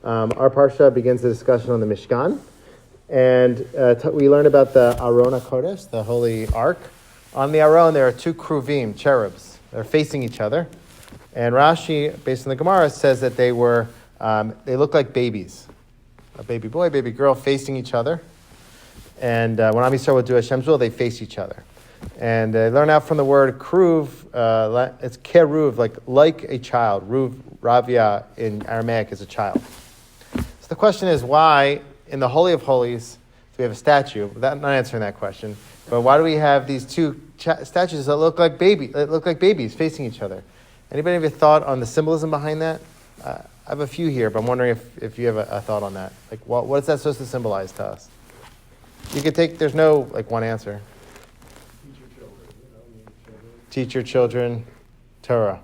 Our Parsha begins the discussion on the Mishkan, and we learn about the Aron HaKodesh, the Holy Ark. On the Aron, there are two Kruvim, cherubs. They're facing each other. And Rashi, based on the Gemara, says that they look like babies. A baby boy, baby girl facing each other. And when Am Yisrael would do Hashem's will, they face each other. And they learn out from the word kruv, it's keruv, like a child. Ruv, ravia in Aramaic is a child. So the question is, why in the Holy of Holies do we have a statue? Not answering that question, but why do we have these two statues that look like babies facing each other? Anybody have a thought on the symbolism behind that? I have a few here, but I'm wondering if you have a thought on that. Like, what is that supposed to symbolize to us? You could take, there's no one answer. Teach your children Torah.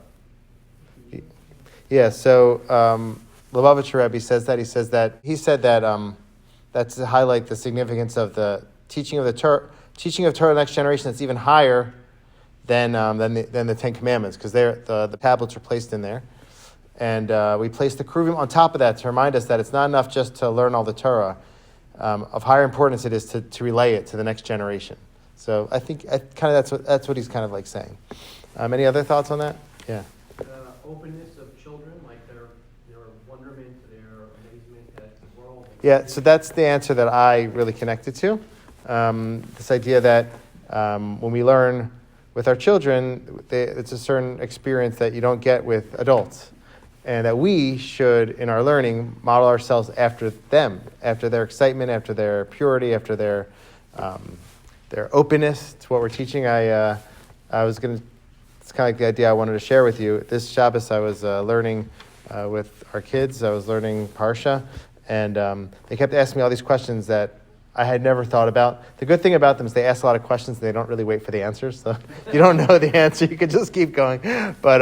Yeah, so Lubavitcher Rebbe says that. He said that that's to highlight the significance of the teaching of Torah to the next generation. That's even higher than the Ten Commandments, because the tablets are placed in there, and we place the Kruvim on top of that to remind us that it's not enough just to learn all the Torah. Of higher importance it is to relay it to the next generation. So I think that's what he's kind of like saying. Any other thoughts on that? Yeah. The openness of children, like their wonderment, their amazement at the world. Yeah, so that's the answer that I really connected to. This idea that when we learn with our children, it's a certain experience that you don't get with adults. And that we should, in our learning, model ourselves after them, after their excitement, after their purity, after their openness to what we're teaching. It's kind of like the idea I wanted to share with you. This Shabbos I was learning with our kids. I was learning Parsha, and they kept asking me all these questions that I had never thought about. The good thing about them is they ask a lot of questions and they don't really wait for the answers. So you don't know the answer, you can just keep going. But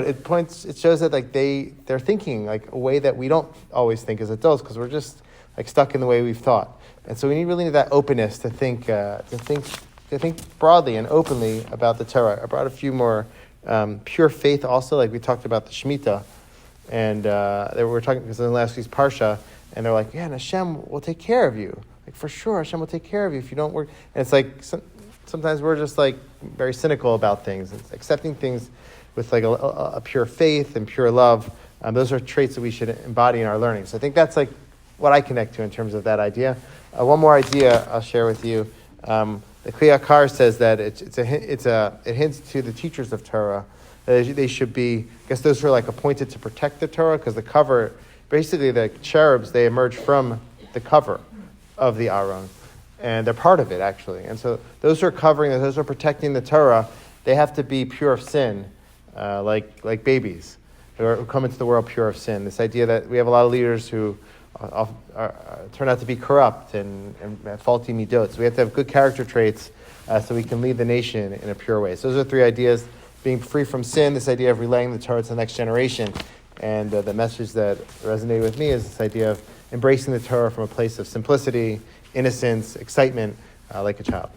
it shows that they're thinking like a way that we don't always think as adults, because we're just like stuck in the way we've thought. And so we really need that openness to think broadly and openly about the Torah. I brought a few more pure faith also, like we talked about the Shemitah, and they were talking because in last week's Parsha, and they're like, yeah, and Hashem will take care of you. Like, for sure, Hashem will take care of you if you don't work. And it's like sometimes we're just like very cynical about things. It's accepting things with like a pure faith and pure love. Those are traits that we should embody in our learning. So I think that's like what I connect to in terms of that idea. One more idea I'll share with you. The Kli Yakar says that it hints to the teachers of Torah that they should be. I guess those who are like appointed to protect the Torah, because the cover, basically the cherubs, they emerge from the cover of the Aron, and they're part of it actually. And so those who are covering it, those who are protecting the Torah, they have to be pure of sin, like babies who come into the world pure of sin. This idea that we have a lot of leaders who turn out to be corrupt and faulty midot. So we have to have good character traits so we can lead the nation in a pure way. So those are three ideas: being free from sin, this idea of relaying the Torah to the next generation, and the message that resonated with me is this idea of embracing the Torah from a place of simplicity, innocence, excitement, like a child.